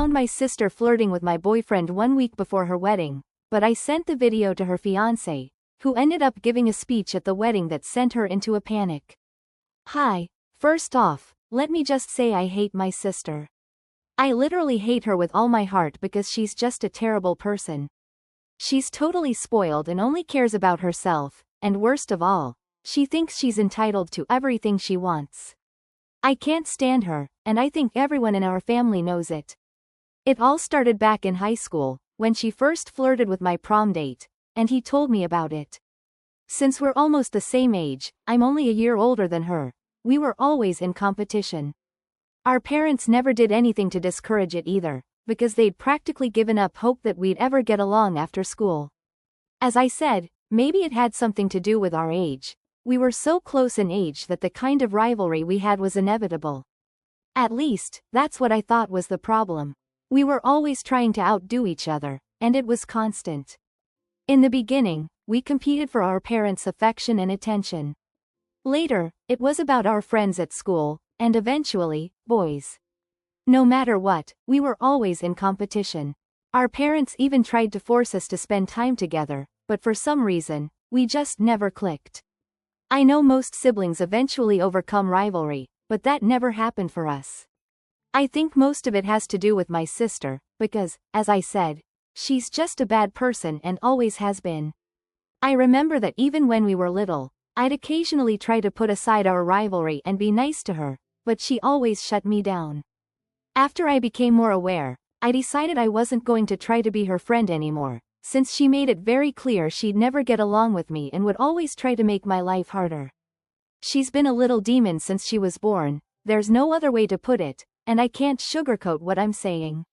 found my sister flirting with my boyfriend 1 week before her wedding, but I sent the video to her fiancé, who ended up giving a speech at the wedding that sent her into a panic. Hi, first off, let me just say I hate my sister. I literally hate her with all my heart because she's just a terrible person. She's totally spoiled and only cares about herself, and worst of all, she thinks she's entitled to everything she wants. I can't stand her, and I think everyone in our family knows it. It all started back in high school, when she first flirted with my prom date, and he told me about it. Since we're almost the same age, I'm only a year older than her, we were always in competition. Our parents never did anything to discourage it either, because they'd practically given up hope that we'd ever get along after school. As I said, maybe it had something to do with our age. We were so close in age that the kind of rivalry we had was inevitable. At least, that's what I thought was the problem. We were always trying to outdo each other, and it was constant. In the beginning, we competed for our parents' affection and attention. Later, it was about our friends at school, and eventually, boys. No matter what, we were always in competition. Our parents even tried to force us to spend time together, but for some reason, we just never clicked. I know most siblings eventually overcome rivalry, but that never happened for us. I think most of it has to do with my sister, because, as I said, she's just a bad person and always has been. I remember that even when we were little, I'd occasionally try to put aside our rivalry and be nice to her, but she always shut me down. After I became more aware, I decided I wasn't going to try to be her friend anymore, since she made it very clear she'd never get along with me and would always try to make my life harder. She's been a little demon since she was born, there's no other way to put it, and I can't sugarcoat what I'm saying.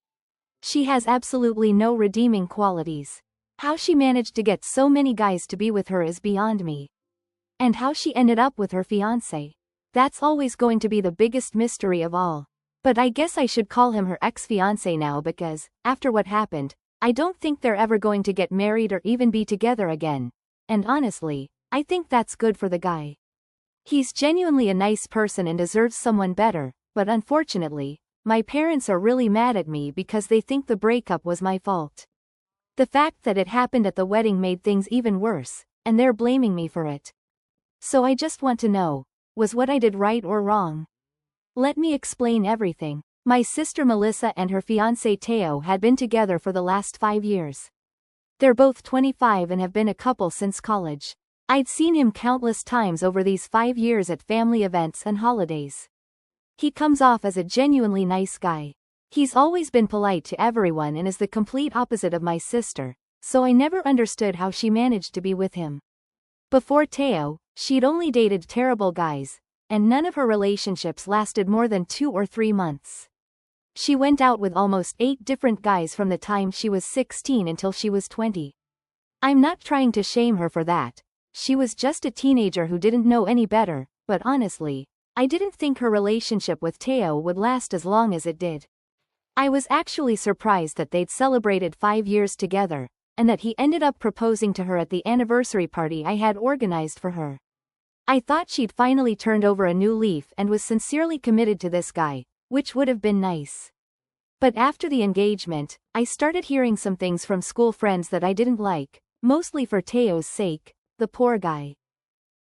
She has absolutely no redeeming qualities. How she managed to get so many guys to be with her is beyond me. And how she ended up with her fiancé. That's always going to be the biggest mystery of all. But I guess I should call him her ex-fiancé now because, after what happened, I don't think they're ever going to get married or even be together again. And honestly, I think that's good for the guy. He's genuinely a nice person and deserves someone better, but unfortunately, my parents are really mad at me because they think the breakup was my fault. The fact that it happened at the wedding made things even worse, and they're blaming me for it. So I just want to know, was what I did right or wrong? Let me explain everything. My sister Melissa and her fiancé Teo had been together for the last 5 years. They're both 25 and have been a couple since college. I'd seen him countless times over these 5 years at family events and holidays. He comes off as a genuinely nice guy. He's always been polite to everyone and is the complete opposite of my sister, so I never understood how she managed to be with him. Before Teo, she'd only dated terrible guys, and none of her relationships lasted more than 2 or 3 months. She went out with almost 8 different guys from the time she was 16 until she was 20. I'm not trying to shame her for that. She was just a teenager who didn't know any better, but honestly, I didn't think her relationship with Teo would last as long as it did. I was actually surprised that they'd celebrated 5 years together, and that he ended up proposing to her at the anniversary party I had organized for her. I thought she'd finally turned over a new leaf and was sincerely committed to this guy, which would have been nice. But after the engagement, I started hearing some things from school friends that I didn't like, mostly for Teo's sake, the poor guy.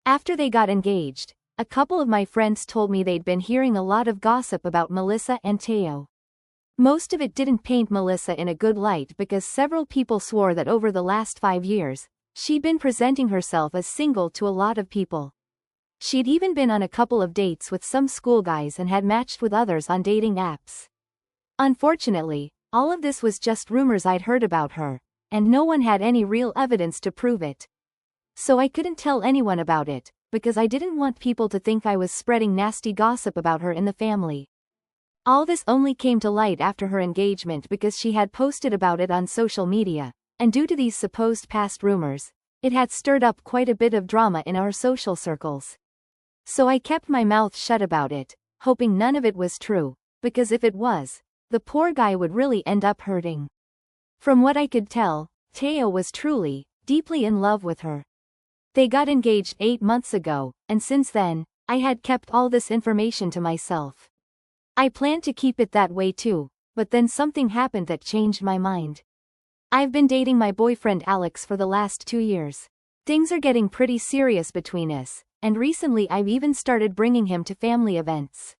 After they got engaged, a couple of my friends told me they'd been hearing a lot of gossip about Melissa and Teo. Most of it didn't paint Melissa in a good light because several people swore that over the last 5 years, she'd been presenting herself as single to a lot of people. She'd even been on a couple of dates with some school guys and had matched with others on dating apps. Unfortunately, all of this was just rumors I'd heard about her, and no one had any real evidence to prove it. So I couldn't tell anyone about it, because I didn't want people to think I was spreading nasty gossip about her in the family. All this only came to light after her engagement because she had posted about it on social media, and due to these supposed past rumors, it had stirred up quite a bit of drama in our social circles. So I kept my mouth shut about it, hoping none of it was true, because if it was, the poor guy would really end up hurting. From what I could tell, Teo was truly, deeply in love with her. They got engaged 8 months ago, and since then, I had kept all this information to myself. I planned to keep it that way too, but then something happened that changed my mind. I've been dating my boyfriend Alex for the last 2 years. Things are getting pretty serious between us, and recently I've even started bringing him to family events.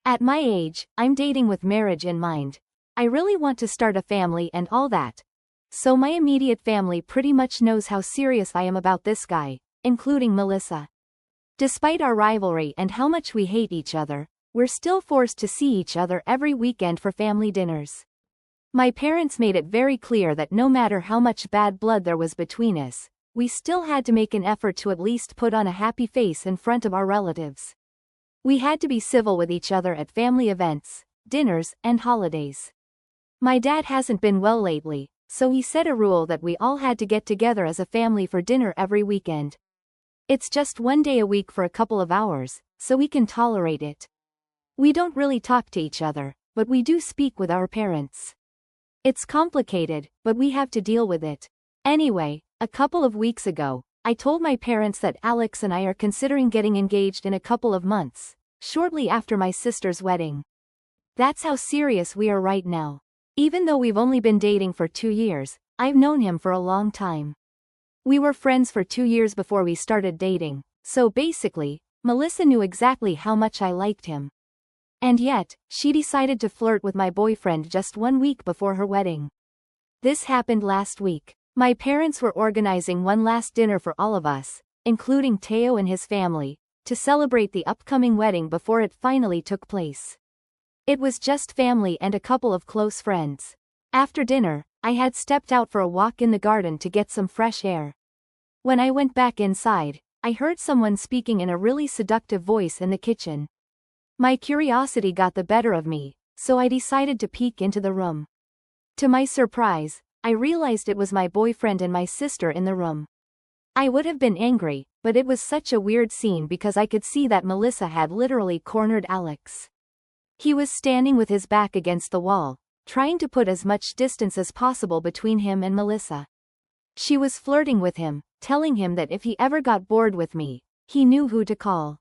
At my age, I'm dating with marriage in mind. I really want to start a family and all that. So my immediate family pretty much knows how serious I am about this guy, including Melissa. Despite our rivalry and how much we hate each other, we're still forced to see each other every weekend for family dinners. My parents made it very clear that no matter how much bad blood there was between us, we still had to make an effort to at least put on a happy face in front of our relatives. We had to be civil with each other at family events, dinners, and holidays. My dad hasn't been well lately, so he set a rule that we all had to get together as a family for dinner every weekend. It's just 1 day a week for a couple of hours, so we can tolerate it. We don't really talk to each other, but we do speak with our parents. It's complicated, but we have to deal with it. Anyway, a couple of weeks ago, I told my parents that Alex and I are considering getting engaged in a couple of months, shortly after my sister's wedding. That's how serious we are right now. Even though we've only been dating for 2 years, I've known him for a long time. We were friends for 2 years before we started dating, so basically, Melissa knew exactly how much I liked him. And yet, she decided to flirt with my boyfriend just 1 week before her wedding. This happened last week. My parents were organizing one last dinner for all of us, including Teo and his family, to celebrate the upcoming wedding before it finally took place. It was just family and a couple of close friends. After dinner, I had stepped out for a walk in the garden to get some fresh air. When I went back inside, I heard someone speaking in a really seductive voice in the kitchen. My curiosity got the better of me, so I decided to peek into the room. To my surprise, I realized it was my boyfriend and my sister in the room. I would have been angry, but it was such a weird scene because I could see that Melissa had literally cornered Alex. He was standing with his back against the wall, trying to put as much distance as possible between him and Melissa. She was flirting with him, telling him that if he ever got bored with me, he knew who to call.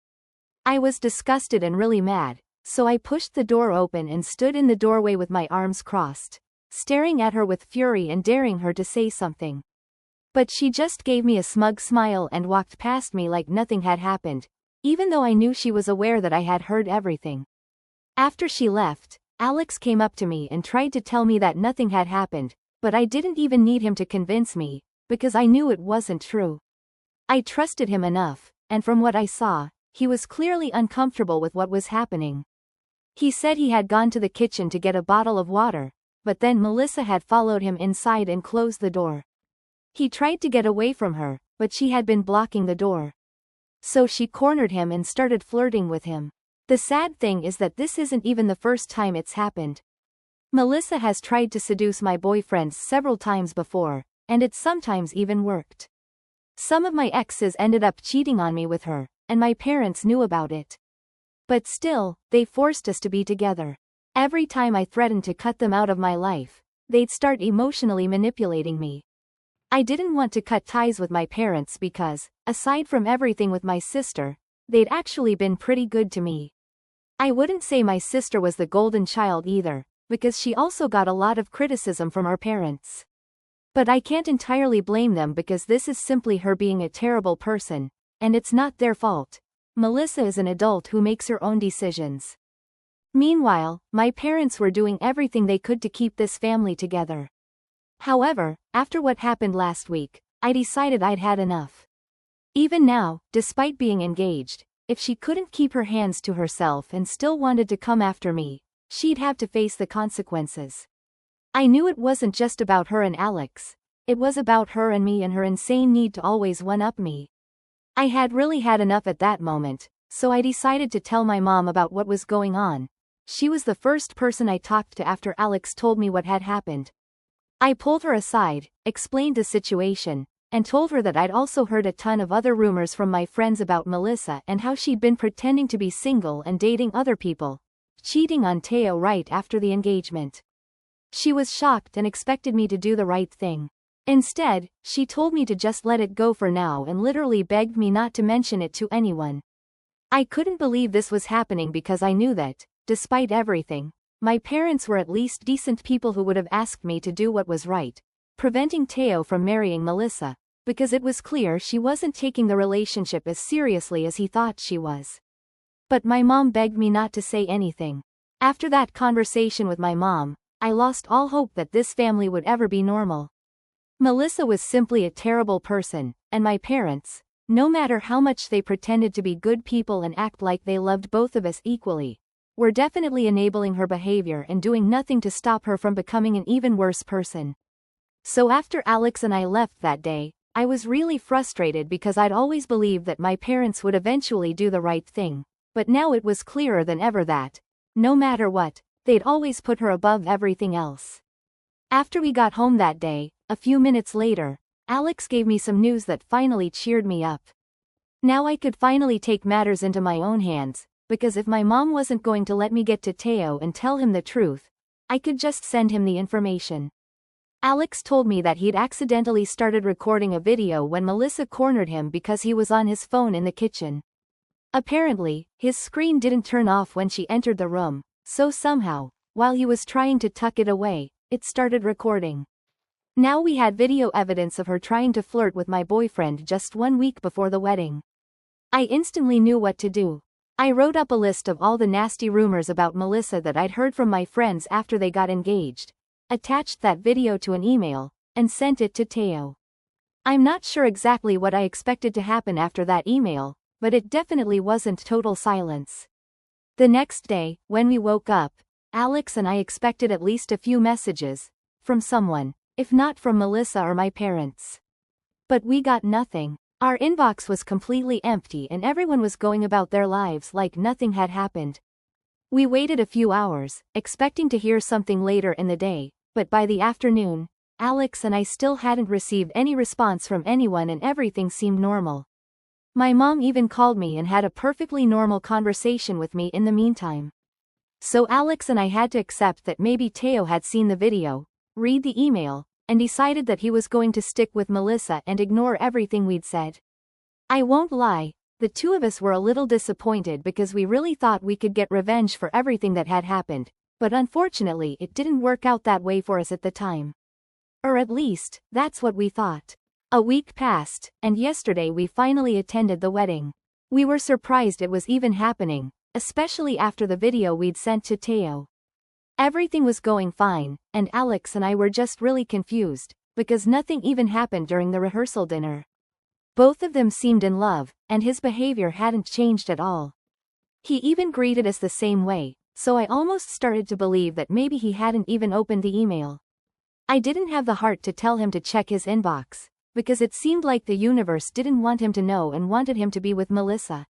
I was disgusted and really mad, so I pushed the door open and stood in the doorway with my arms crossed, staring at her with fury and daring her to say something. But she just gave me a smug smile and walked past me like nothing had happened, even though I knew she was aware that I had heard everything. After she left, Alex came up to me and tried to tell me that nothing had happened, but I didn't even need him to convince me, because I knew it wasn't true. I trusted him enough, and from what I saw, he was clearly uncomfortable with what was happening. He said he had gone to the kitchen to get a bottle of water, but then Melissa had followed him inside and closed the door. He tried to get away from her, but she had been blocking the door. So she cornered him and started flirting with him. The sad thing is that this isn't even the first time it's happened. Melissa has tried to seduce my boyfriends several times before, and it sometimes even worked. Some of my exes ended up cheating on me with her, and my parents knew about it. But still, they forced us to be together. Every time I threatened to cut them out of my life, they'd start emotionally manipulating me. I didn't want to cut ties with my parents because, aside from everything with my sister, they'd actually been pretty good to me. I wouldn't say my sister was the golden child either, because she also got a lot of criticism from our parents. But I can't entirely blame them because this is simply her being a terrible person, and it's not their fault. Melissa is an adult who makes her own decisions. Meanwhile, my parents were doing everything they could to keep this family together. However, after what happened last week, I decided I'd had enough. Even now, despite being engaged, if she couldn't keep her hands to herself and still wanted to come after me, she'd have to face the consequences. I knew it wasn't just about her and Alex, it was about her and me and her insane need to always one-up me. I had really had enough at that moment, so I decided to tell my mom about what was going on. She was the first person I talked to after Alex told me what had happened. I pulled her aside, explained the situation, and told her that I'd also heard a ton of other rumors from my friends about Melissa and how she'd been pretending to be single and dating other people, cheating on Teo right after the engagement. She was shocked and expected me to do the right thing. Instead, she told me to just let it go for now and literally begged me not to mention it to anyone. I couldn't believe this was happening because I knew that, despite everything, my parents were at least decent people who would have asked me to do what was right, preventing Teo from marrying Melissa, because it was clear she wasn't taking the relationship as seriously as he thought she was. But my mom begged me not to say anything. After that conversation with my mom, I lost all hope that this family would ever be normal. Melissa was simply a terrible person, and my parents, no matter how much they pretended to be good people and act like they loved both of us equally, were definitely enabling her behavior and doing nothing to stop her from becoming an even worse person. So after Alex and I left that day, I was really frustrated because I'd always believed that my parents would eventually do the right thing, but now it was clearer than ever that, no matter what, they'd always put her above everything else. After we got home that day, a few minutes later, Alex gave me some news that finally cheered me up. Now I could finally take matters into my own hands, because if my mom wasn't going to let me get to Teo and tell him the truth, I could just send him the information. Alex told me that he'd accidentally started recording a video when Melissa cornered him because he was on his phone in the kitchen. Apparently, his screen didn't turn off when she entered the room, so somehow, while he was trying to tuck it away, it started recording. Now we had video evidence of her trying to flirt with my boyfriend just 1 week before the wedding. I instantly knew what to do. I wrote up a list of all the nasty rumors about Melissa that I'd heard from my friends after they got engaged, attached that video to an email, and sent it to Teo. I'm not sure exactly what I expected to happen after that email, but it definitely wasn't total silence. The next day, when we woke up, Alex and I expected at least a few messages from someone, if not from Melissa or my parents. But we got nothing. Our inbox was completely empty and everyone was going about their lives like nothing had happened. We waited a few hours, expecting to hear something later in the day, but by the afternoon, Alex and I still hadn't received any response from anyone and everything seemed normal. My mom even called me and had a perfectly normal conversation with me in the meantime. So Alex and I had to accept that maybe Teo had seen the video, read the email, and decided that he was going to stick with Melissa and ignore everything we'd said. I won't lie, the two of us were a little disappointed because we really thought we could get revenge for everything that had happened, but unfortunately it didn't work out that way for us at the time. Or at least, that's what we thought. A week passed, and yesterday we finally attended the wedding. We were surprised it was even happening, especially after the video we'd sent to Teo. Everything was going fine, and Alex and I were just really confused, because nothing even happened during the rehearsal dinner. Both of them seemed in love, and his behavior hadn't changed at all. He even greeted us the same way, so I almost started to believe that maybe he hadn't even opened the email. I didn't have the heart to tell him to check his inbox, because it seemed like the universe didn't want him to know and wanted him to be with Melissa.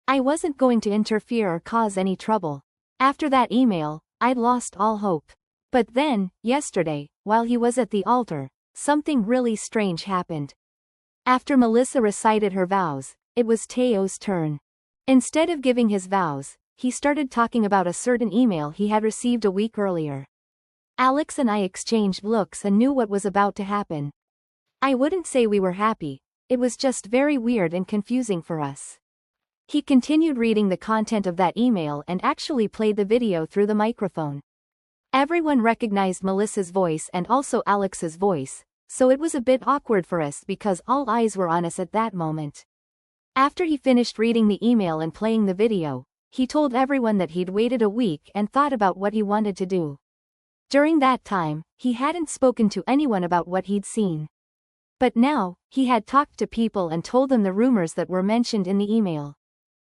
I wasn't going to interfere or cause any trouble. After that email, I'd lost all hope. But then, yesterday, while he was at the altar, something really strange happened. After Melissa recited her vows, it was Teo's turn. Instead of giving his vows, he started talking about a certain email he had received a week earlier. Alex and I exchanged looks and knew what was about to happen. I wouldn't say we were happy, it was just very weird and confusing for us. He continued reading the content of that email and actually played the video through the microphone. Everyone recognized Melissa's voice and also Alex's voice, so it was a bit awkward for us because all eyes were on us at that moment. After he finished reading the email and playing the video, he told everyone that he'd waited a week and thought about what he wanted to do. During that time, he hadn't spoken to anyone about what he'd seen. But now, he had talked to people and told them the rumors that were mentioned in the email.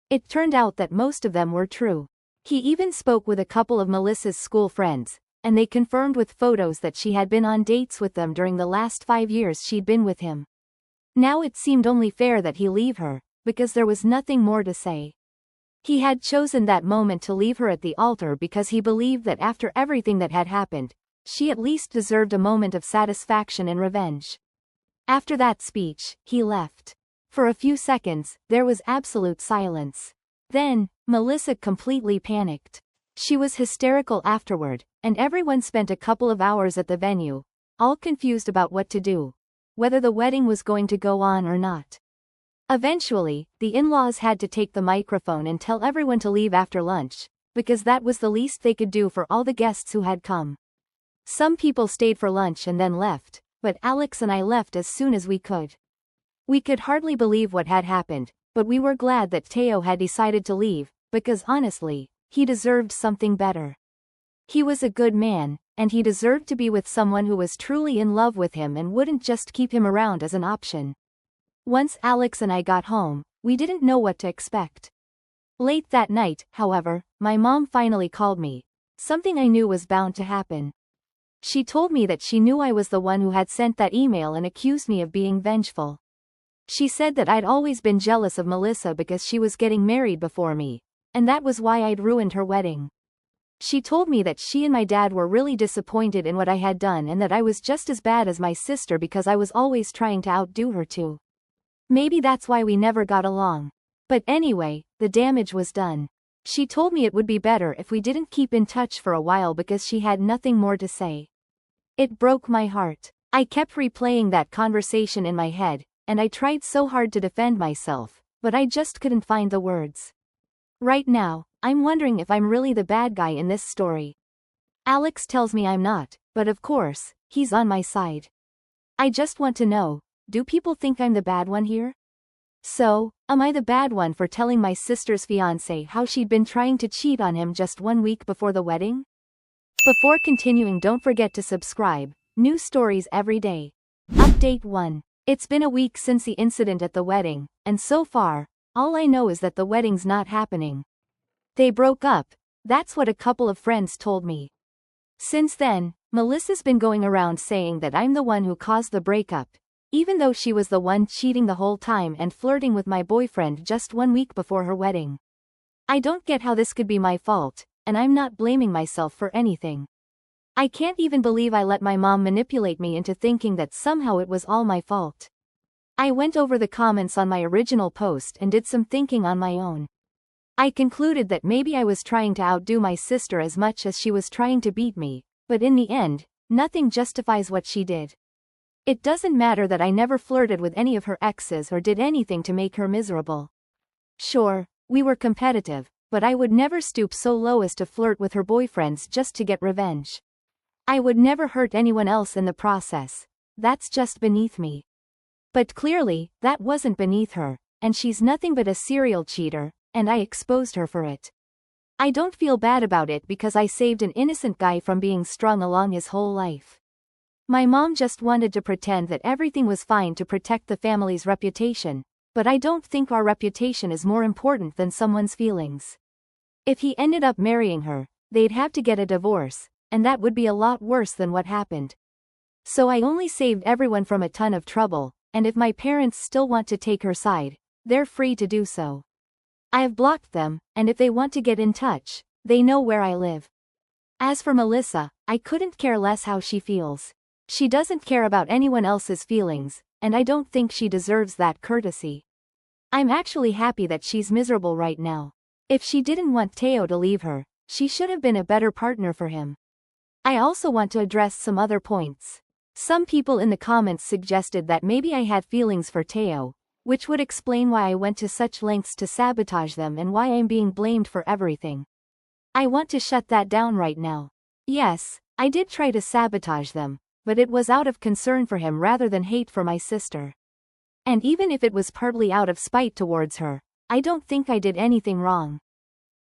It turned out that most of them were true. He even spoke with a couple of Melissa's school friends, and they confirmed with photos that she had been on dates with them during the last 5 years she'd been with him. Now it seemed only fair that he leave her, because there was nothing more to say. He had chosen that moment to leave her at the altar because he believed that after everything that had happened, she at least deserved a moment of satisfaction and revenge. After that speech, he left. For a few seconds, there was absolute silence. Then, Melissa completely panicked. She was hysterical afterward, and everyone spent a couple of hours at the venue, all confused about what to do, whether the wedding was going to go on or not. Eventually, the in-laws had to take the microphone and tell everyone to leave after lunch, because that was the least they could do for all the guests who had come. Some people stayed for lunch and then left, but Alex and I left as soon as we could. We could hardly believe what had happened, but we were glad that Teo had decided to leave, because honestly, he deserved something better. He was a good man, and he deserved to be with someone who was truly in love with him and wouldn't just keep him around as an option. Once Alex and I got home, we didn't know what to expect. Late that night, however, my mom finally called me. Something I knew was bound to happen. She told me that she knew I was the one who had sent that email and accused me of being vengeful. She said that I'd always been jealous of Melissa because she was getting married before me, and that was why I'd ruined her wedding. She told me that she and my dad were really disappointed in what I had done and that I was just as bad as my sister because I was always trying to outdo her too. Maybe that's why we never got along. But anyway, the damage was done. She told me it would be better if we didn't keep in touch for a while because she had nothing more to say. It broke my heart. I kept replaying that conversation in my head, and I tried so hard to defend myself, but I just couldn't find the words. Right now, I'm wondering if I'm really the bad guy in this story. Alex tells me I'm not, but of course, he's on my side. I just want to know, do people think I'm the bad one here? So, am I the bad one for telling my sister's fiancé how she'd been trying to cheat on him just 1 week before the wedding? Before continuing, don't forget to subscribe. New stories every day. Update 1. It's been a week since the incident at the wedding, and so far, all I know is that the wedding's not happening. They broke up, that's what a couple of friends told me. Since then, Melissa's been going around saying that I'm the one who caused the breakup, even though she was the one cheating the whole time and flirting with my boyfriend just 1 week before her wedding. I don't get how this could be my fault, and I'm not blaming myself for anything. I can't even believe I let my mom manipulate me into thinking that somehow it was all my fault. I went over the comments on my original post and did some thinking on my own. I concluded that maybe I was trying to outdo my sister as much as she was trying to beat me, but in the end, nothing justifies what she did. It doesn't matter that I never flirted with any of her exes or did anything to make her miserable. Sure, we were competitive, but I would never stoop so low as to flirt with her boyfriends just to get revenge. I would never hurt anyone else in the process. That's just beneath me. But clearly, that wasn't beneath her, and she's nothing but a serial cheater, and I exposed her for it. I don't feel bad about it because I saved an innocent guy from being strung along his whole life. My mom just wanted to pretend that everything was fine to protect the family's reputation, but I don't think our reputation is more important than someone's feelings. If he ended up marrying her, they'd have to get a divorce, and that would be a lot worse than what happened. So I only saved everyone from a ton of trouble, and if my parents still want to take her side, they're free to do so. I have blocked them, and if they want to get in touch, they know where I live. As for Melissa, I couldn't care less how she feels. She doesn't care about anyone else's feelings, and I don't think she deserves that courtesy. I'm actually happy that she's miserable right now. If she didn't want Teo to leave her, she should have been a better partner for him. I also want to address some other points. Some people in the comments suggested that maybe I had feelings for Teo, which would explain why I went to such lengths to sabotage them and why I'm being blamed for everything. I want to shut that down right now. Yes, I did try to sabotage them, but it was out of concern for him rather than hate for my sister. And even if it was partly out of spite towards her, I don't think I did anything wrong.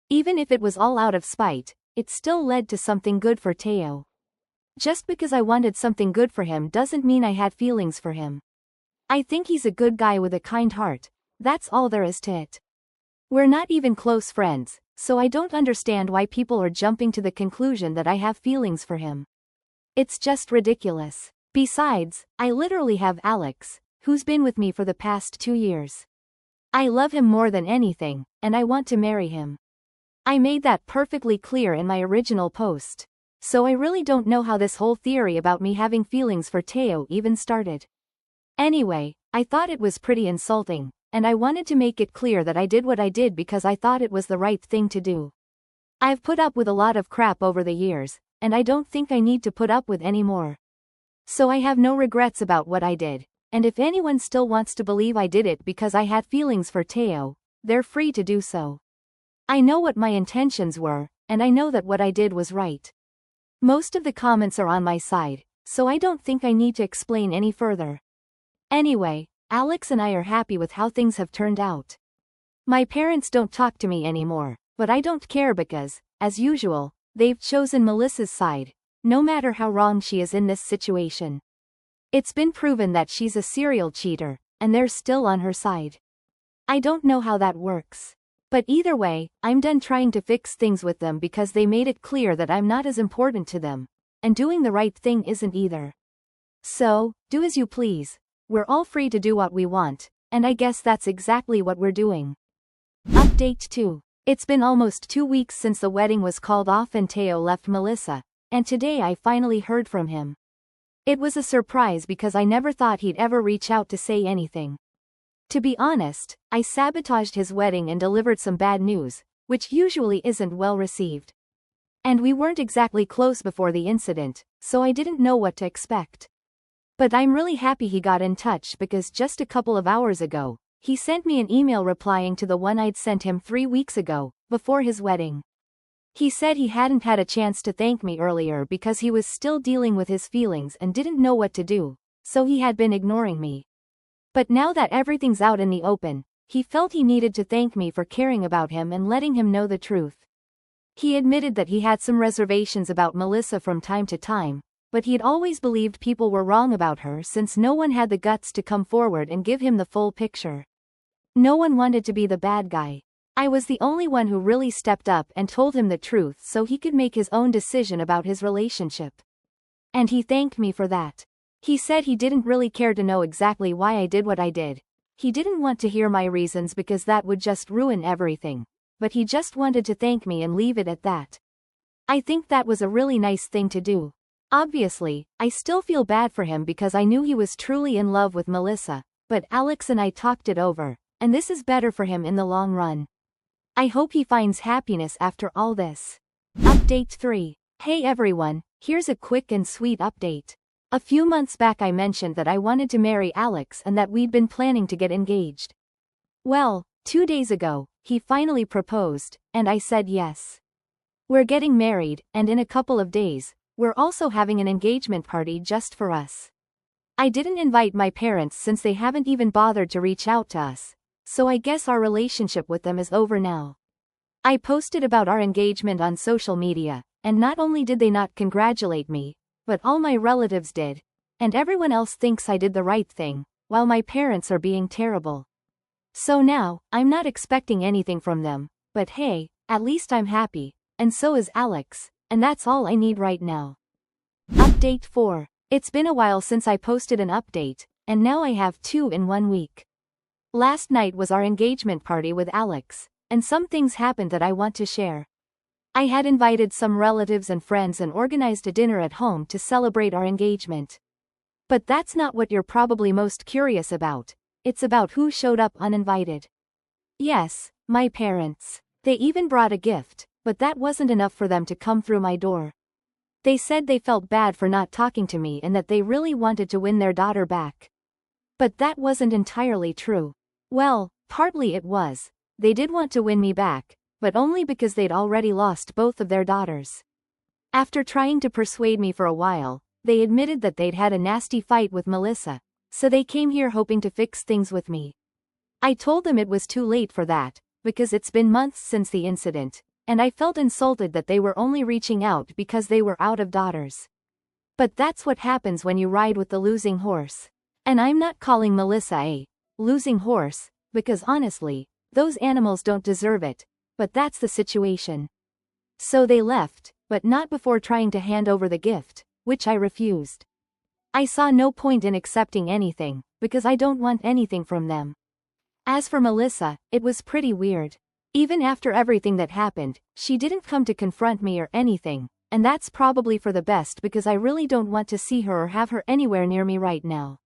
Even if it was all out of spite, it still led to something good for Teo. Just because I wanted something good for him doesn't mean I had feelings for him. I think he's a good guy with a kind heart, that's all there is to it. We're not even close friends, so I don't understand why people are jumping to the conclusion that I have feelings for him. It's just ridiculous. Besides, I literally have Alex, who's been with me for the past 2 years. I love him more than anything, and I want to marry him. I made that perfectly clear in my original post. So I really don't know how this whole theory about me having feelings for Teo even started. Anyway, I thought it was pretty insulting, and I wanted to make it clear that I did what I did because I thought it was the right thing to do. I've put up with a lot of crap over the years, and I don't think I need to put up with any more. So I have no regrets about what I did, and if anyone still wants to believe I did it because I had feelings for Teo, they're free to do so. I know what my intentions were, and I know that what I did was right. Most of the comments are on my side, so I don't think I need to explain any further. Anyway, Alex and I are happy with how things have turned out. My parents don't talk to me anymore, but I don't care because, as usual, they've chosen Melissa's side, no matter how wrong she is in this situation. It's been proven that she's a serial cheater, and they're still on her side. I don't know how that works. But either way, I'm done trying to fix things with them because they made it clear that I'm not as important to them, and doing the right thing isn't either. So, do as you please. We're all free to do what we want, and I guess that's exactly what we're doing. Update 2. It's been almost 2 weeks since the wedding was called off and Teo left Melissa, and today I finally heard from him. It was a surprise because I never thought he'd ever reach out to say anything. To be honest, I sabotaged his wedding and delivered some bad news, which usually isn't well received. And we weren't exactly close before the incident, so I didn't know what to expect. But I'm really happy he got in touch because just a couple of hours ago, he sent me an email replying to the one I'd sent him 3 weeks ago, before his wedding. He said he hadn't had a chance to thank me earlier because he was still dealing with his feelings and didn't know what to do, so he had been ignoring me. But now that everything's out in the open, he felt he needed to thank me for caring about him and letting him know the truth. He admitted that he had some reservations about Melissa from time to time, but he'd always believed people were wrong about her since no one had the guts to come forward and give him the full picture. No one wanted to be the bad guy. I was the only one who really stepped up and told him the truth so he could make his own decision about his relationship. And he thanked me for that. He said he didn't really care to know exactly why I did what I did. He didn't want to hear my reasons because that would just ruin everything, but he just wanted to thank me and leave it at that. I think that was a really nice thing to do. Obviously, I still feel bad for him because I knew he was truly in love with Melissa, but Alex and I talked it over, and this is better for him in the long run. I hope he finds happiness after all this. Update 3. Hey everyone, here's a quick and sweet update. A few months back I mentioned that I wanted to marry Alex and that we'd been planning to get engaged. Well, 2 days ago, he finally proposed, and I said yes. We're getting married, and in a couple of days, we're also having an engagement party just for us. I didn't invite my parents since they haven't even bothered to reach out to us, so I guess our relationship with them is over now. I posted about our engagement on social media, and not only did they not congratulate me, but all my relatives did, and everyone else thinks I did the right thing, while my parents are being terrible. So now, I'm not expecting anything from them, but hey, at least I'm happy, and so is Alex, and that's all I need right now. Update 4. It's been a while since I posted an update, and now I have 2 in 1 week. Last night was our engagement party with Alex, and some things happened that I want to share. I had invited some relatives and friends and organized a dinner at home to celebrate our engagement. But that's not what you're probably most curious about. It's about who showed up uninvited. Yes, my parents. They even brought a gift, but that wasn't enough for them to come through my door. They said they felt bad for not talking to me and that they really wanted to win their daughter back. But that wasn't entirely true. Well, partly it was. They did want to win me back, but only because they'd already lost both of their daughters. After trying to persuade me for a while, they admitted that they'd had a nasty fight with Melissa, so they came here hoping to fix things with me. I told them it was too late for that, because it's been months since the incident, and I felt insulted that they were only reaching out because they were out of daughters. But that's what happens when you ride with the losing horse. And I'm not calling Melissa a losing horse, because honestly, those animals don't deserve it, but that's the situation. So they left, but not before trying to hand over the gift, which I refused. I saw no point in accepting anything, because I don't want anything from them. As for Melissa, it was pretty weird. Even after everything that happened, she didn't come to confront me or anything, and that's probably for the best because I really don't want to see her or have her anywhere near me right now.